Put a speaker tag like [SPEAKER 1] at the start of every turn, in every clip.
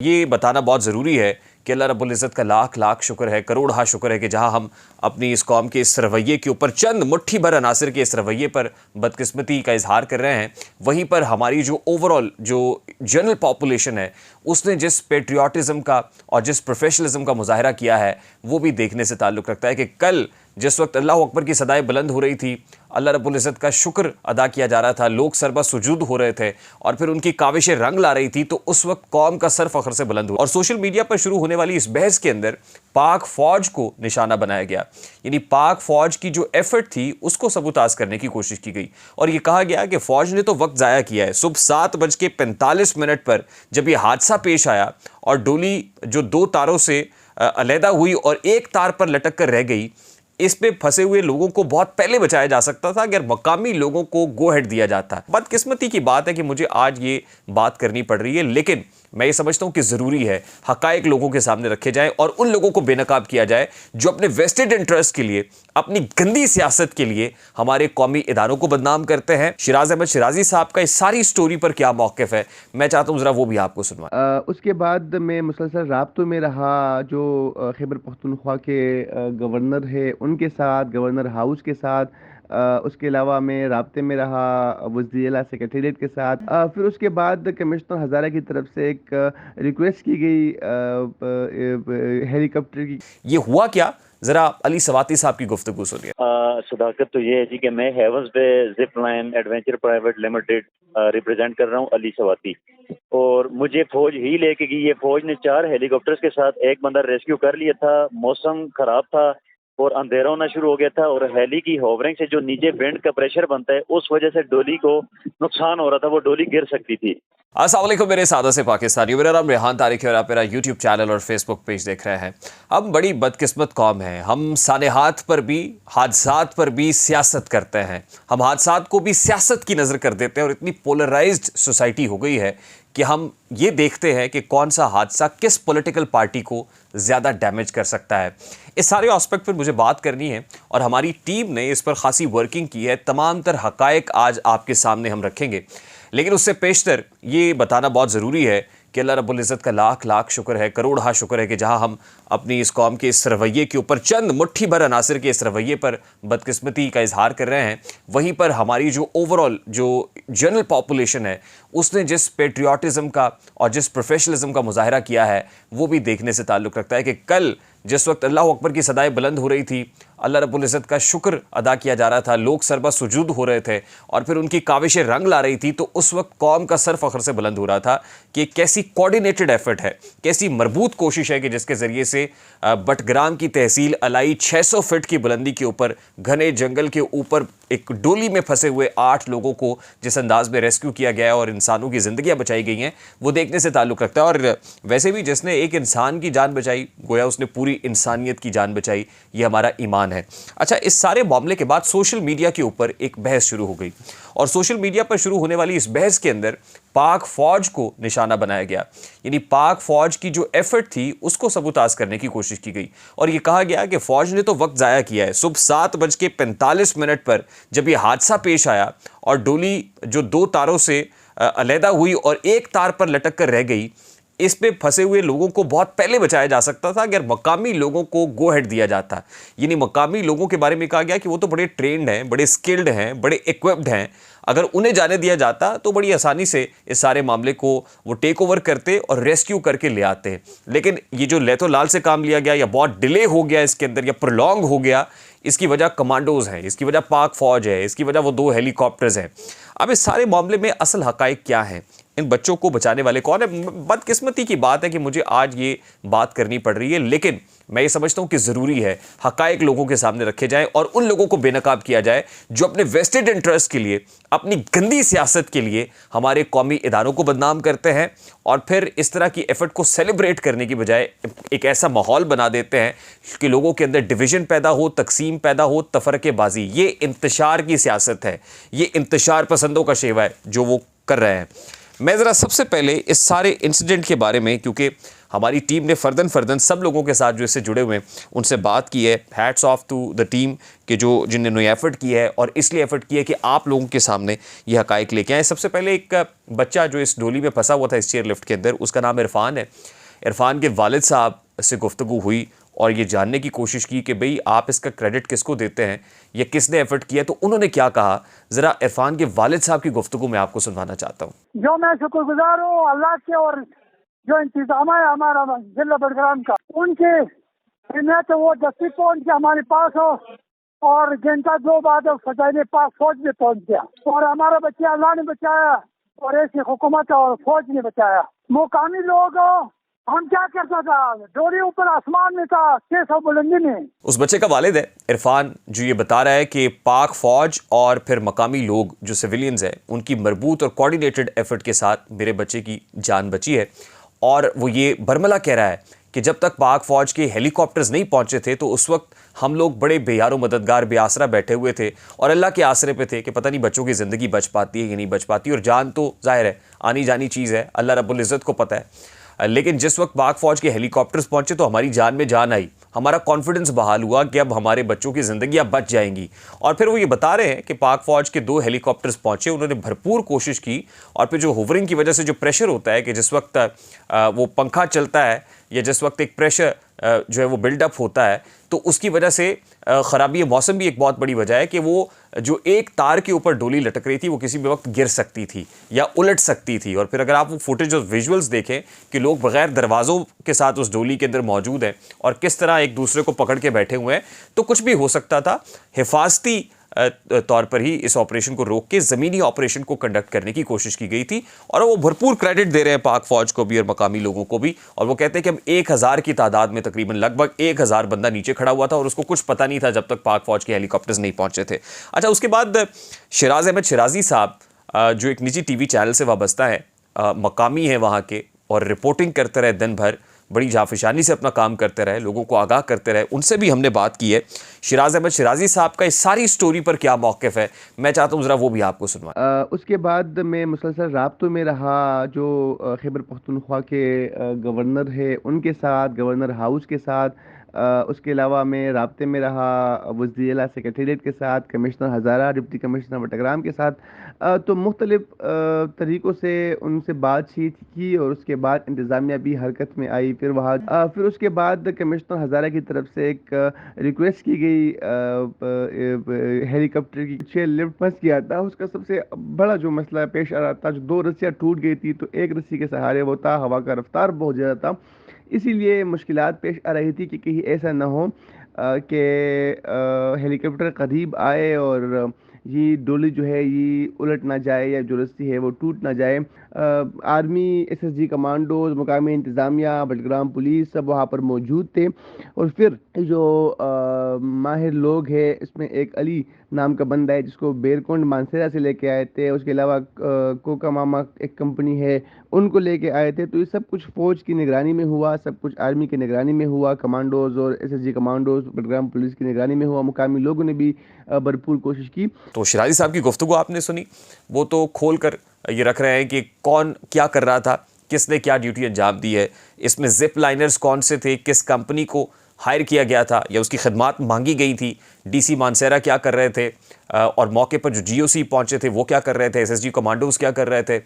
[SPEAKER 1] ये बताना बहुत ज़रूरी है कि अल्लाह रब्बुल इज़्ज़त का लाख लाख शुक्र है, करोड़ शुक्र है कि जहां हम अपनी इस कौम के इस रवैये के ऊपर, चंद मुट्ठी भर अनासिर के इस रवैये पर बदकिस्मती का इजहार कर रहे हैं, वहीं पर हमारी जो ओवरऑल जो जनरल पॉपुलेशन है उसने जिस पेट्रियाटिज़म का और जिस प्रोफेशनलिज्म का मुजाहरा किया है वो भी देखने से ताल्लुक़ रखता है कि कल जिस वक्त अल्लाह अकबर की सदाएं बुलंद हो रही थी, अल्लाह रब्बुल इज़्ज़त का शुक्र अदा किया जा रहा था, लोग सरबा सुजूद हो रहे थे और फिर उनकी काविशें रंग ला रही थी, तो उस वक्त कौम का सर फख्र से बुलंद हुआ और सोशल मीडिया पर शुरू होने वाली इस बहस के अंदर पाक फौज को निशाना बनाया गया। यानी पाक फौज की जो एफर्ट थी उसको सबूताज करने की कोशिश की गई और ये कहा गया कि फौज ने तो वक्त ज़ाया किया है। सुबह 7:45 पर जब यह हादसा पेश आया और डोली जो 2 तारों से अलहदा हुई और एक तार पर लटक कर रह गई, इस पे फंसे हुए लोगों को बहुत पहले बचाया जा सकता था अगर मकामी लोगों को गो हेड दिया जाता। बदकिस्मती की बात है कि मुझे आज ये बात करनी पड़ रही है, लेकिन मैं ये समझता हूं कि ज़रूरी है हकायक लोगों के सामने रखे जाएं और उन लोगों को बेनकाब किया जाए जो अपने वेस्टेड इंटरेस्ट के लिए, अपनी गंदी सियासत के लिए हमारे कौमी इदारों को बदनाम करते हैं। शिराज अहमद शिराजी साहब का इस सारी स्टोरी पर क्या मौक़िफ़ है, मैं चाहता हूँ ज़रा वो भी आपको सुनवाएं।
[SPEAKER 2] उसके बाद मैं मुसलसल राब्तों में रहा जो खैबर पख्तूनख्वा के गवर्नर है उनके साथ, गवर्नर हाउस के साथ। उसके अलावा मैं राब्ते में रहा वज़ीर-ए-आला सेक्रेटेरिएट के साथ। फिर उसके बाद कमिश्नर हज़ारा की तरफ से एक रिक्वेस्ट की गई हेलीकॉप्टर की।
[SPEAKER 1] ये हुआ क्या, जरा अली सवाती साहब की गुफ्तगू सुनिए।
[SPEAKER 3] सदाकत तो ये है जी कि मैं Heavens Bay zip line adventure private limited represent कर रहा हूँ, अली सवाती। और मुझे फौज ही लेके गई। ये फौज ने 4 हेलीकॉप्टर्स के साथ एक बंदा रेस्क्यू कर लिया था। मौसम खराब था और अंधेरा होना शुरू हो गया था और हेली की होवरिंग से जो नीचे विंड का प्रेशर बनता है उस वजह से डोली को नुकसान हो रहा था, वो डोली गिर सकती थी।
[SPEAKER 1] अस्सलाम वालेकुम मेरे सादा से पाकिस्तानियों, मेरा नाम रेहान तारिक है और आप मेरा यूट्यूब चैनल और फेसबुक पेज देख रहे हैं। हम बड़ी बदकिस्मत कौम है, हम सानेहात पर भी, हादसात पर भी सियासत करते हैं। हम हादसात को भी सियासत की नज़र कर देते हैं और इतनी पोलराइज्ड सोसाइटी हो गई है कि हम ये देखते हैं कि कौन सा हादसा किस पॉलिटिकल पार्टी को ज़्यादा डैमेज कर सकता है। इस सारे एस्पेक्ट पर मुझे बात करनी है और हमारी टीम ने इस पर खासी वर्किंग की है। तमाम तर हकायक आज आपके सामने हम रखेंगे, लेकिन उससे पेशतर ये बताना बहुत ज़रूरी है कि अल्लाह रब्बुल इज़्ज़त का लाख लाख शुक्र है, करोड़ शुक्र है कि जहां हम अपनी इस कौम के इस रवैये के ऊपर, चंद मुट्ठी भर अनासिर के इस रवैये पर बदकिस्मती का इजहार कर रहे हैं, वहीं पर हमारी जो ओवरऑल जो जनरल पॉपुलेशन है उसने जिस पेट्रियाटिज़म का और जिस प्रोफेशनलिज्म का मुजाहरा किया है वो भी देखने से ताल्लुक़ रखता है कि कल जिस वक्त अल्लाह अकबर की सदाएं बुलंद हो रही थी, अल्लाह रब्बुल इज़्ज़त का शुक्र अदा किया जा रहा था, लोग सरबा सुजूद हो रहे थे और फिर उनकी काविशें रंग ला रही थी, तो उस वक्त कौम का सर फख्र से बुलंद हो रहा था कि कैसी कोऑर्डिनेटेड एफर्ट है, कैसी मरबूत कोशिश है कि जिसके ज़रिए से बटग्राम की तहसील अलाई 600 फीट की बुलंदी के ऊपर घने जंगल के ऊपर एक डोली में फंसे हुए 8 लोगों को जिस अंदाज में रेस्क्यू किया गया और इंसानों की ज़िंदगियां बचाई गई हैं, वो देखने से ताल्लुक़ रखता है। और वैसे भी जिसने एक इंसान की जान बचाई, गोया उसने पूरी इंसानियत की जान बचाई, ये हमारा ईमान है। अच्छा, इस सारे मामले के बाद सोशल मीडिया के ऊपर एक बहस शुरू हो गई और सोशल मीडिया पर शुरू होने वाली इस बहस के अंदर पाक फौज को निशाना बनाया गया। यानी पाक फौज की जो एफर्ट थी उसको सबूताज करने की कोशिश की गई और ये कहा गया कि फौज ने तो वक्त ज़ाया किया है। सुबह 7:45 पर जब यह हादसा पेश आया और डोली जो 2 तारों से अलहदा हुई और एक तार पर लटक कर रह गई, इस पे फंसे हुए लोगों को बहुत पहले बचाया जा सकता था अगर मकामी लोगों को गो हेड दिया जाता। यानी मकामी लोगों के बारे में कहा गया कि वो तो बड़े ट्रेंड हैं, बड़े स्किल्ड हैं, बड़े इक्विप्ड हैं, अगर उन्हें जाने दिया जाता तो बड़ी आसानी से इस सारे मामले को वो टेक ओवर करते और रेस्क्यू करके ले आते। लेकिन ये जो लेतो लाल से काम लिया गया या बहुत डिले हो गया इसके अंदर या प्रोलॉन्ग हो गया, इसकी वजह कमांडोज हैं, इसकी वजह पाक फौज है, इसकी वजह वो 2 हेलीकॉप्टर्स हैं। अब इस सारे मामले में असल हकायक क्या हैं, इन बच्चों को बचाने वाले कौन है? बदकिस्मती की बात है कि मुझे आज ये बात करनी पड़ रही है, लेकिन मैं ये समझता हूं कि ज़रूरी है हकायक लोगों के सामने रखे जाएं और उन लोगों को बेनकाब किया जाए जो अपने वेस्टेड इंटरेस्ट के लिए, अपनी गंदी सियासत के लिए हमारे कौमी इदारों को बदनाम करते हैं और फिर इस तरह की एफर्ट को सेलिब्रेट करने की बजाय एक ऐसा माहौल बना देते हैं कि लोगों के अंदर डिवीज़न पैदा हो, तकसीम पैदा हो, तफरकेबाजी। ये इंतशार की सियासत है, ये इंतशार पसंदों का शेवा है जो वो कर रहे हैं। मैं ज़रा सबसे पहले इस सारे इंसिडेंट के बारे में, क्योंकि हमारी टीम ने फ़र्दन सब लोगों के साथ जो इससे जुड़े हुए हैं उनसे बात की है। Hats off to the team कि जिन्होंने एफ़र्ट किया है और इसलिए एफ़र्ट किया है कि आप लोगों के सामने ये हक़ाइक़ लेके आए। सबसे पहले एक बच्चा जो इस डोली में फंसा हुआ था इस चेयर लिफ्ट के अंदर, उसका नाम इरफान है। इरफान के वालिद साहब से गुफ्तगू हुई और ये जानने की कोशिश की कि भाई आप इसका क्रेडिट किसको देते हैं या किसने एफर्ट किया, तो उन्होंने क्या कहा, ज़रा इरफान के वालिद साहब की गुफ्तगू मैं आपको सुनवाना चाहता हूँ।
[SPEAKER 4] जो मैं शुक्रगुजार हूँ अल्लाह के और जो इंतजाम है हमारा जिला बडगाम का, उनके हिम्मत वो दस्ती पहुँच के हमारे पास हो और घंटा 2 बाद फजाइल पाक फौज में पहुँच गया और हमारा बच्चा अल्लाह ने बचाया और ऐसी हुकूमत और फौज ने बचाया। मुकामी लोग हम क्या करता था, डोरी ऊपर आसमान में था 600 बुलंदी में।
[SPEAKER 1] उस बच्चे का वालिद है इरफान, जो ये बता रहा है कि पाक फौज और फिर मकामी लोग जो सिविलियंस हैं उनकी मरबूत और कोऑर्डिनेटेड एफर्ट के साथ मेरे बच्चे की जान बची है। और वो ये बरमला कह रहा है कि जब तक पाक फौज के हेलीकॉप्टर्स नहीं पहुंचे थे तो उस वक्त हम लोग बड़े बेयारो मददगार बेआसरा बैठे हुए थे और अल्लाह के आसरे पे थे कि पता नहीं बच्चों की ज़िंदगी बच पाती है या नहीं बच पाती। और जान तो जाहिर है आनी जानी चीज़ है, अल्लाह रब्बुल इज़्ज़त को पता है। लेकिन जिस वक्त पाक फौज के हेलीकॉप्टर्स पहुंचे तो हमारी जान में जान आई, हमारा कॉन्फिडेंस बहाल हुआ कि अब हमारे बच्चों की ज़िंदगी अब बच जाएंगी। और फिर वो ये बता रहे हैं कि पाक फौज के 2 हेलीकॉप्टर्स पहुंचे, उन्होंने भरपूर कोशिश की और फिर जो होवरिंग की वजह से जो प्रेशर होता है कि जिस वक्त वो पंखा चलता है या जिस वक्त एक प्रेशर जो है वो बिल्डअप होता है तो उसकी वजह से ख़राबी मौसम भी एक बहुत बड़ी वजह है कि वो जो एक तार के ऊपर डोली लटक रही थी वो किसी भी वक्त गिर सकती थी या उलट सकती थी। और फिर अगर आप वो फुटेज और विजुअल्स देखें कि लोग बगैर दरवाज़ों के साथ उस डोली के अंदर मौजूद हैं और किस तरह एक दूसरे को पकड़ के बैठे हुए हैं, तो कुछ भी हो सकता था। हिफाजती तौर पर ही इस ऑपरेशन को रोक के ज़मीनी ऑपरेशन को कंडक्ट करने की कोशिश की गई थी और वो भरपूर क्रेडिट दे रहे हैं पाक फौज को भी और मकामी लोगों को भी। और वो कहते हैं कि हम 1000 की तादाद में तकरीबन लगभग 1000 बंदा नीचे खड़ा हुआ था और उसको कुछ पता नहीं था जब तक पाक फौज के हेलीकॉप्टर्स नहीं पहुंचे थे। अच्छा, उसके बाद शिराज अहमद शिराजी साहब जो एक निजी टीवी चैनल से वाबस्ता है, मकामी है वहाँ के और रिपोर्टिंग करते रहे दिन भर, बड़ी जाफिशानी से अपना काम करते रहे, लोगों को आगाह करते रहे, उनसे भी हमने बात की है। शिराज अहमद शिराजी साहब का इस सारी स्टोरी पर क्या मौक़िफ़ है, मैं चाहता हूँ ज़रा वो भी आपको सुनवाएं।
[SPEAKER 2] उसके बाद मैं मुसलसल राब्तों में रहा जो खैबर पख्तूनख्वा के गवर्नर है उनके साथ, गवर्नर हाउस के साथ। उसके अलावा मैं राब्ते में रहा वज़ीर-ए-आला सेक्रेटेरिएट के साथ, कमिश्नर हज़ारा, डिप्टी कमिश्नर बटग्राम के साथ। तो मुख्तलिफ़ तरीक़ों से उनसे बातचीत की और उसके बाद इंतज़ामिया भी हरकत में आई। फिर उसके बाद कमिश्नर हज़ारा की तरफ से एक रिक्वेस्ट की गई हेलीकॉप्टर की चेयर लिफ्ट फंस गया था। उसका सबसे बड़ा जो मसला पेश आ रहा था, जो 2 रस्सियाँ टूट गई थी तो एक रस्सी के सहारे वो था, हवा का रफ्तार बहुत ज़्यादा था, इसीलिए मुश्किलात पेश आ रही थी कि कहीं ऐसा ना हो कि हेलीकॉप्टर करीब आए और ये डोली जो है ये उलट ना जाए या जो रस्सी है वो टूट ना जाए। आर्मी, एसएसजी कमांडोज, मकामी इंतज़ामिया, बडग्राम पुलिस सब वहाँ पर मौजूद थे। और फिर जो माहिर लोग हैं, इसमें एक अली नाम का बंदा है जिसको बेरकुंड मानसेरा से लेके आए थे। उसके अलावा कोका मामा एक कंपनी है, उनको लेके आए थे। तो ये सब कुछ फ़ौज की निगरानी में हुआ, सब कुछ आर्मी की निगरानी में हुआ, कमांडोज़ और एसएसजी कमांडोज़ बडग्राम पुलिस की निगरानी में हुआ। मुकामी लोगों ने भी भरपूर कोशिश की।
[SPEAKER 1] तो शिराजी साहब की गुफ्तगू आपने सुनी, वो तो खोल कर ये रख रहे हैं कि कौन क्या कर रहा था, किसने क्या ड्यूटी अंजाम दी है, इसमें जिप लाइनर्स कौन से थे, किस कंपनी को हायर किया गया था या उसकी खदमात मांगी गई थी, डीसी मानसेरा क्या कर रहे थे और मौके पर जो जीओसी पहुंचे थे वो क्या कर रहे थे, एसएसजी कमांडोज क्या कर रहे थे,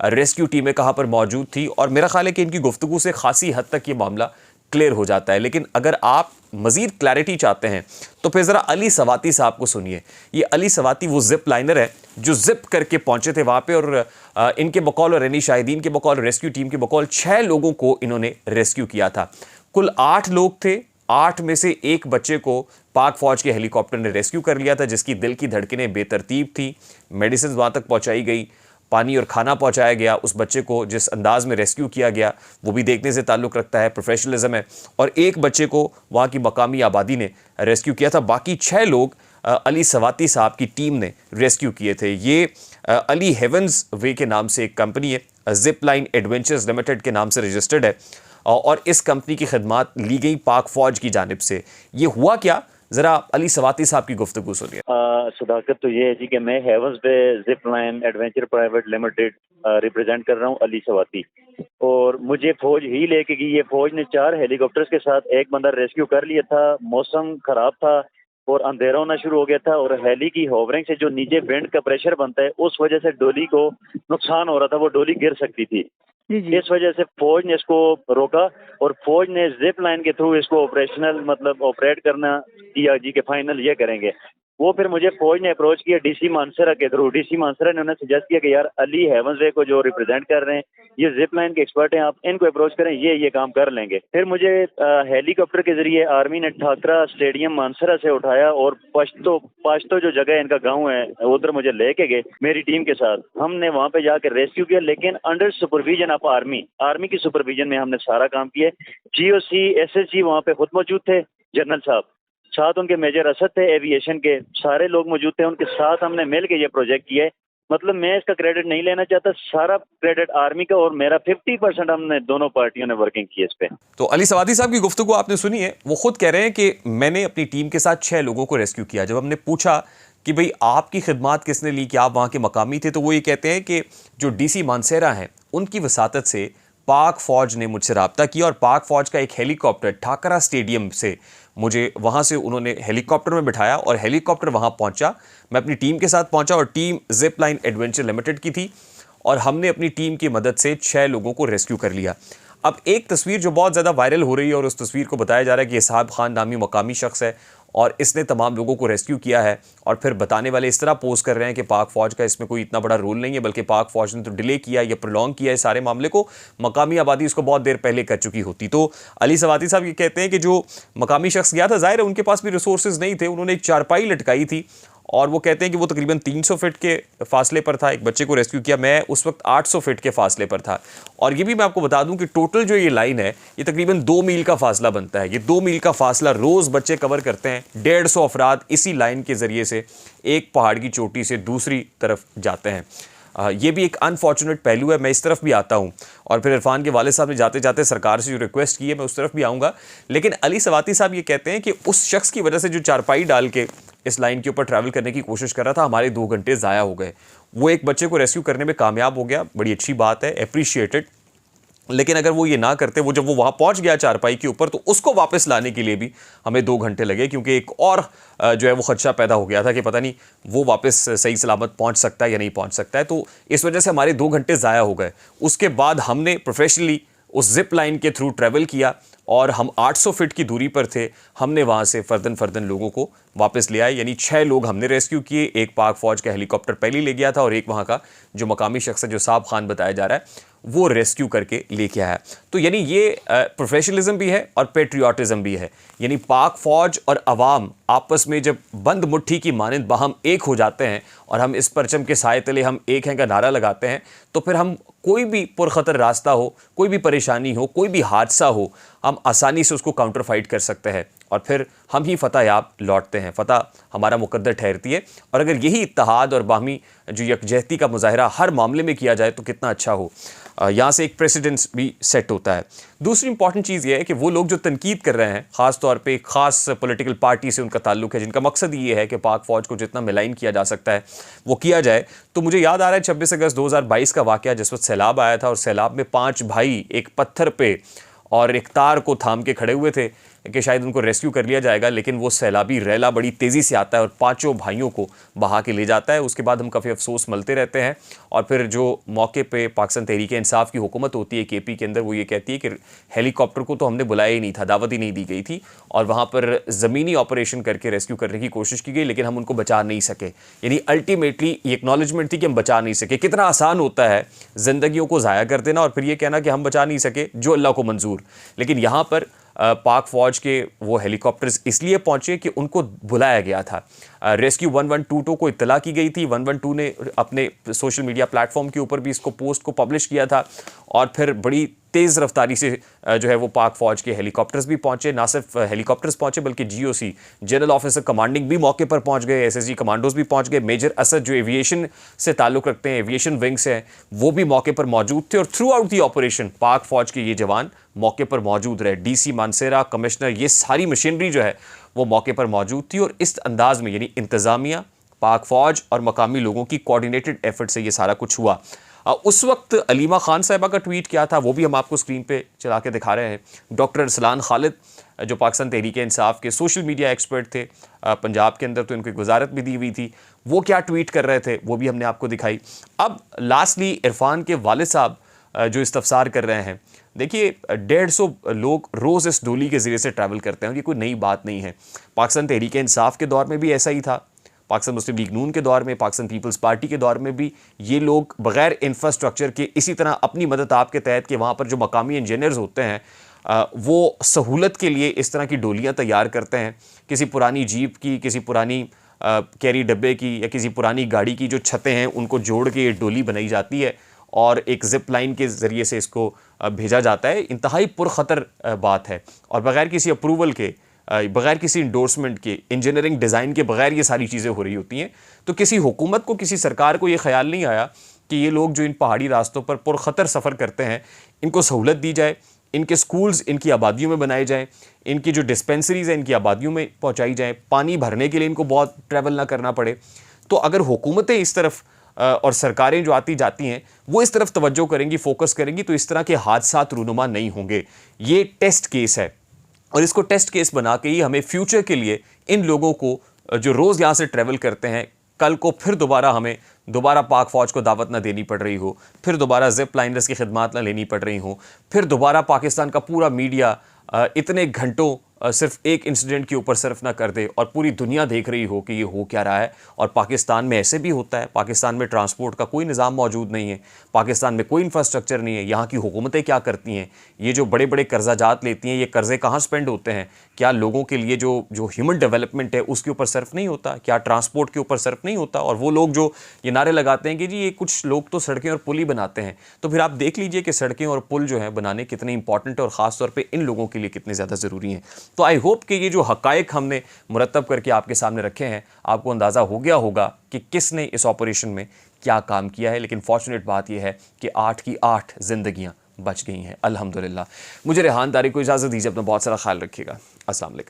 [SPEAKER 1] रेस्क्यू टीमें कहाँ पर मौजूद थी। और मेरा ख्याल है कि इनकी गुफ्तगू से खासी हद तक ये मामला क्लियर हो जाता है। लेकिन अगर आप मज़ीद क्लैरिटी चाहते हैं तो फिर ज़रा अली सवाती साहब को सुनिए। ये अली सवाती वो जिप लाइनर है जो जिप करके पहुंचे थे वहाँ पे और इनके बकौल और रनी शाहिदीन के बकौल, रेस्क्यू टीम के बकौल 6 लोगों को इन्होंने रेस्क्यू किया था। कुल 8 लोग थे, 8 में से एक बच्चे को पाक फौज के हेलीकॉप्टर ने रेस्क्यू कर लिया था जिसकी दिल की धड़कनें बेतरतीब थी। मेडिसिन वहाँ तक पहुँचाई गई, पानी और खाना पहुंचाया गया। उस बच्चे को जिस अंदाज में रेस्क्यू किया गया वो भी देखने से ताल्लुक़ रखता है, प्रोफेशनलिज्म है। और एक बच्चे को वहाँ की मकामी आबादी ने रेस्क्यू किया था। बाकी 6 लोग अली सवाती साहब की टीम ने रेस्क्यू किए थे। ये अली हेवंस वे के नाम से एक कंपनी है, जिप लाइन एडवेंचर्स लिमिटेड के नाम से रजिस्टर्ड है और इस कंपनी की खदमात ली गई पाक फौज की जानिब से। ये हुआ क्या, जरा अली सवाती साहब की गुफ्तगू सुनिए।
[SPEAKER 3] सदाकत तो ये है जी कि मैं Heavens Bay zip line adventure private limited represent कर रहा हूँ अली सवाती। और मुझे फौज ही लेके गई। ये फौज ने 4 हेलीकॉप्टर्स के साथ एक बंदा रेस्क्यू कर लिया था। मौसम खराब था और अंधेरा होना शुरू हो गया था और हेली की होवरिंग से जो नीचे विंड का प्रेशर बनता है उस वजह से डोली को नुकसान हो रहा था, वो डोली गिर सकती थी।
[SPEAKER 4] जी जी।
[SPEAKER 3] इस वजह से फौज ने इसको रोका और फौज ने जिप लाइन के थ्रू इसको ऑपरेशनल मतलब ऑपरेट करना किया जी के फाइनल ये करेंगे। वो फिर मुझे फौज ने अप्रोच किया डीसी मानसरा के थ्रू। डीसी मानसरा ने उन्हें सजेस्ट किया कि यार अली हेवंस वे को जो रिप्रेजेंट कर रहे हैं ये जिप लाइन के एक्सपर्ट हैं, आप इनको अप्रोच करें, ये काम कर लेंगे। फिर मुझे हेलीकॉप्टर के जरिए आर्मी ने ठाकरा स्टेडियम मानसरा से उठाया और पश्तो जो जगह है इनका गाँव है उधर मुझे लेके गए मेरी टीम के साथ। हमने वहाँ पे जाकर रेस्क्यू किया, लेकिन अंडर सुपरविजन ऑफ आर्मी की सुपरविजन में हमने सारा काम किया। GOC SSG वहाँ पे खुद मौजूद थे, जनरल साहब, साथ उनके मेजर असद थे एविएशन के, सारे लोग मौजूद थे। उनके साथ हमने मिल के ये प्रोजेक्ट किया है। मतलब मैं इसका क्रेडिट नहीं लेना चाहता, सारा क्रेडिट आर्मी का और मेरा 50% हमने दोनों पार्टियों ने वर्किंग की इस पे।
[SPEAKER 1] तो अली सवाती साहब की गुफ्तगू आपने सुनी है। वो खुद कह रहे हैं कि मैंने अपनी टीम के साथ 6 लोगों को रेस्क्यू किया। जब हमने पूछा कि भाई आपकी खिदमत किसने ली, कि आप वहाँ के मकामी थे, तो वो ये कहते हैं कि जो DC मानसेरा हैं उनकी वसातत से पाक फ़ौज ने मुझसे रब्ता किया और पाक फ़ौज का एक हेलीकॉप्टर ठाकरा स्टेडियम से मुझे वहाँ से उन्होंने हेलीकॉप्टर में बिठाया और हेलीकॉप्टर वहाँ पहुँचा। मैं अपनी टीम के साथ पहुँचा और team zip line adventure limited की थी और हमने अपनी टीम की मदद से 6 लोगों को रेस्क्यू कर लिया। अब एक तस्वीर जो बहुत ज़्यादा वायरल हो रही है और उस तस्वीर को बताया जा रहा है कि इसहाब खान नामी मकामी शख्स है और इसने तमाम लोगों को रेस्क्यू किया है, और फिर बताने वाले इस तरह पोज कर रहे हैं कि पाक फ़ौज का इसमें कोई इतना बड़ा रोल नहीं है, बल्कि पाक फ़ौज ने तो डिले किया या प्रोलॉन्ग किया है सारे मामले को, मकामी आबादी इसको बहुत देर पहले कर चुकी होती। तो अली सवाती साहब ये कहते हैं कि जो मकामी शख्स गया था, ज़ाहिर है उनके पास भी रिसोर्सेज नहीं थे, उन्होंने एक चारपाई लटकाई थी और वो कहते हैं कि वो तकरीबन 300 फीट के फासले पर था। एक बच्चे को रेस्क्यू किया, मैं उस वक्त 800 फीट के फासले पर था। और ये भी मैं आपको बता दूं कि टोटल जो ये लाइन है ये तकरीबन 2 मील का फासला बनता है। ये 2 मील का फासला रोज़ बच्चे कवर करते हैं। 150 अफराद इसी लाइन के ज़रिए से एक पहाड़ की चोटी से दूसरी तरफ जाते हैं। ये भी एक अनफॉर्चुनेट पहलू है। मैं इस तरफ भी आता हूँ और फिर इरफान के वाले साहब ने जाते जाते सरकार से जो रिक्वेस्ट की है मैं उस तरफ भी आऊँगा। लेकिन अली सवाती साहब ये कहते हैं कि उस शख्स की वजह से जो चारपाई डाल के इस लाइन के ऊपर ट्रैवल करने की कोशिश कर रहा था, हमारे 2 घंटे ज़ाया हो गए। वो एक बच्चे को रेस्क्यू करने में कामयाब हो गया, बड़ी अच्छी बात है, अप्रिशिएटेड। लेकिन अगर वो ये ना करते, वो जब वो वहाँ पहुँच गया चारपाई के ऊपर, तो उसको वापस लाने के लिए भी हमें 2 घंटे लगे, क्योंकि एक और जो है वो खदशा पैदा हो गया था कि पता नहीं वो वापस सही सलामत पहुँच सकता है या नहीं पहुँच सकता है। तो इस वजह से हमारे 2 घंटे ज़ाया हो गए। उसके बाद हमने प्रोफेशनली उस जिप लाइन के थ्रू ट्रैवल किया और हम 800 फीट की दूरी पर थे। हमने वहाँ से फर्दन लोगों को वापस ले आए, यानी 6 लोग हमने रेस्क्यू किए। एक पाक फ़ौज का हेलीकॉप्टर पहले ले गया था और एक वहाँ का जो मकामी शख्स है, जो साहब खान बताया जा रहा है, वो रेस्क्यू करके लेके आया। तो यानी ये प्रोफेशनलिज्म भी है और पेट्रियाटिज़म भी है। यानी पाक फ़ौज और अवाम आपस में जब बंद मुट्ठी की मानंद बाहम एक हो जाते हैं और हम इस परचम के साए तले हम एक हैं का नारा लगाते हैं, तो फिर हम कोई भी पुरखतर रास्ता हो, कोई भी परेशानी हो, कोई भी हादसा हो, हम आसानी से उसको काउंटर फाइट कर सकते हैं और फिर हम ही फ़तह याब लौटते हैं। फ़तह हमारा मुकद्दर ठहरती है। और अगर यही इत्तेहाद और बाहमी जो यकजहती का मुजाहरा हर मामले में किया जाए तो कितना अच्छा हो। यहाँ से एक प्रेसिडेंस भी सेट होता है। दूसरी इंपॉर्टेंट चीज़ ये है कि वो लोग जो तनकीद कर रहे हैं, ख़ास तौर पे ख़ास पॉलिटिकल पार्टी से उनका ताल्लुक है, जिनका मकसद ये है कि पाक फ़ौज को जितना मिलाइन किया जा सकता है वो किया जाए। तो मुझे याद आ रहा है 26 अगस्त 2022 का वाक़या, जिस वक्त सैलाब आया था और सैलाब में 5 भाई एक पत्थर पे और एक तार को थाम के खड़े हुए थे कि शायद उनको रेस्क्यू कर लिया जाएगा, लेकिन वो सैलाबी रैला बड़ी तेज़ी से आता है और 5 भाइयों को बहा के ले जाता है। उसके बाद हम काफ़ी अफसोस मलते रहते हैं और फिर जो मौके पे पाकिस्तान तहरीक इंसाफ की हुकूमत होती है KP के अंदर, वो ये कहती है कि हेलीकॉप्टर को तो हमने बुलाया ही नहीं था, दावत ही नहीं दी गई थी और वहाँ पर ज़मीनी ऑपरेशन करके रेस्क्यू करने की कोशिश की गई, लेकिन हम उनको बचा नहीं सके। यानी अल्टीमेटली ये एक्नॉलेजमेंट थी कि हम बचा नहीं सके। कितना आसान होता है ज़िंदगियों को ज़ाया कर देना और फिर ये कहना कि हम बचा नहीं सके, जो अल्लाह को मंजूर। लेकिन यहाँ पर पाक फ़ौज के वो हेलीकॉप्टर्स इसलिए पहुँचे कि उनको बुलाया गया था। रेस्क्यू 1122 को इत्तला की गई थी। 112 ने अपने सोशल मीडिया प्लेटफॉर्म के ऊपर भी इसको पोस्ट को पब्लिश किया था और फिर बड़ी तेज़ रफ्तारी से जो है वो पाक फ़ौज के हेलीकॉप्टर्स भी पहुँचे। ना सिर्फ हेलीकॉप्टर्स पहुँचे बल्कि GOC जनरल ऑफिसर कमांडिंग भी मौके पर पहुँच गए, SSG कमांडोज भी पहुँच गए। मेजर असद जो एविएशन से ताल्लुक़ रखते हैं, एविएशन विंग से हैं, वो भी मौके पर मौजूद थे और थ्रू आउट दी ऑपरेशन पाक फ़ौज के ये जवान मौके पर मौजूद रहे। DC मानसेरा, कमिश्नर, ये सारी मशीनरी जो है वो मौके पर मौजूद थी और इस अंदाज में यानी इंतज़ामिया, पाक फ़ौज और मकामी लोगों की कोऑर्डिनेटेड एफर्ट से ये सारा कुछ हुआ। उस वक्त अलीमा खान साहिबा का ट्वीट क्या था वो भी हम आपको स्क्रीन पे चला के दिखा रहे हैं। डॉक्टर अरसलान खालिद जो पाकिस्तान तहरीक इंसाफ के सोशल मीडिया एक्सपर्ट थे पंजाब के अंदर, तो इनको एक वजारत भी दी हुई थी, वो क्या ट्वीट कर रहे थे वो भी हमने आपको दिखाई। अब लास्टली इरफान के वालिद साहब जो इस्तफसार कर रहे हैं, देखिए 150 लोग रोज़ इस डोली के ज़रिए से ट्रैवल करते हैं और ये कोई नई बात नहीं है। पाकिस्तान तहरीक इंसाफ के दौर में भी ऐसा ही था, पाकिस्तान मुस्लिम लीग नून के दौर में, पाकिस्तान पीपल्स पार्टी के दौर में भी ये लोग बग़ैर इंफ्रास्ट्रक्चर के इसी तरह अपनी मदद आपके तहत कि वहाँ पर जो मकामी इंजीनियर्स होते हैं वो सहूलत के लिए इस तरह की डोलियाँ तैयार करते हैं। किसी पुरानी जीप की, किसी पुरानी कैरी डब्बे की या किसी पुरानी गाड़ी की जो छतें हैं उनको जोड़ के ये डोली बनाई जाती है और एक जिप लाइन के ज़रिए से इसको भेजा जाता है। इंतहाई पुरखतर बात है और बग़ैर किसी अप्रूवल के, बग़ैर किसी इंडोर्समेंट के, इंजीनियरिंग डिज़ाइन के बग़ैर ये सारी चीज़ें हो रही होती हैं। तो किसी हुकूमत को, किसी सरकार को ये ख्याल नहीं आया कि ये लोग जो इन पहाड़ी रास्तों पर पुरखतर सफ़र करते हैं इनको सहूलत दी जाए, इनके स्कूल्स इनकी आबादियों में बनाए जाएँ, इनकी जो डिस्पेंसरीज़ हैं इनकी आबादियों में पहुँचाई जाएँ, पानी भरने के लिए इनको बहुत ट्रैवल ना करना पड़े। तो अगर हुकूमतें इस तरफ और सरकारें जो आती जाती हैं वो इस तरफ तवज्जो करेंगी, फोकस करेंगी, तो इस तरह के हादसात रूनुमा नहीं होंगे। ये टेस्ट केस है और इसको टेस्ट केस बना के ही हमें फ्यूचर के लिए इन लोगों को जो रोज़ यहाँ से ट्रैवल करते हैं, कल को फिर हमें दोबारा पाक फ़ौज को दावत ना देनी पड़ रही हो, फिर दोबारा जिप लाइनर्स की खिदमात ना लेनी पड़ रही हो, फिर दोबारा पाकिस्तान का पूरा मीडिया इतने घंटों सिर्फ एक इंसिडेंट के ऊपर सर्फ ना कर दे और पूरी दुनिया देख रही हो कि ये हो क्या रहा है। और पाकिस्तान में ऐसे भी होता है, पाकिस्तान में ट्रांसपोर्ट का कोई निज़ाम मौजूद नहीं है, पाकिस्तान में कोई इंफ्रास्ट्रक्चर नहीं है। यहाँ की हुकूमतें क्या करती हैं, ये जो बड़े बड़े कर्जा जात लेती हैं, ये कर्ज़े कहाँ स्पेंड होते हैं? क्या लोगों के लिए जो ह्यूमन डेवलपमेंट है उसके ऊपर सर्फ नहीं होता? क्या ट्रांसपोर्ट के ऊपर सर्फ नहीं होता? और वो लोग जो ये नारे लगाते हैं कि जी ये कुछ लोग तो सड़कें और पुल ही बनाते हैं, तो फिर आप देख लीजिए कि सड़कें और पुल जो है बनाने कितने इंपॉर्टेंट है और ख़ास तौर पे इन लोगों के लिए कितने ज़्यादा ज़रूरी हैं। तो आई होप कि ये जो हक़ाइक़ हमने मुरतब करके आपके सामने रखे हैं, आपको अंदाज़ा हो गया होगा कि किसने इस ऑपरेशन में क्या काम किया है। लेकिन फॉर्चुनेट बात यह है कि 8 की 8 ज़िंदगियाँ बच गई हैं, अल्हम्दुलिल्लाह। मुझे रेहान तारिक को इजाज़त दीजिए, अपना बहुत सारा ख्याल रखिएगा। अस्सलाम वालेकुम।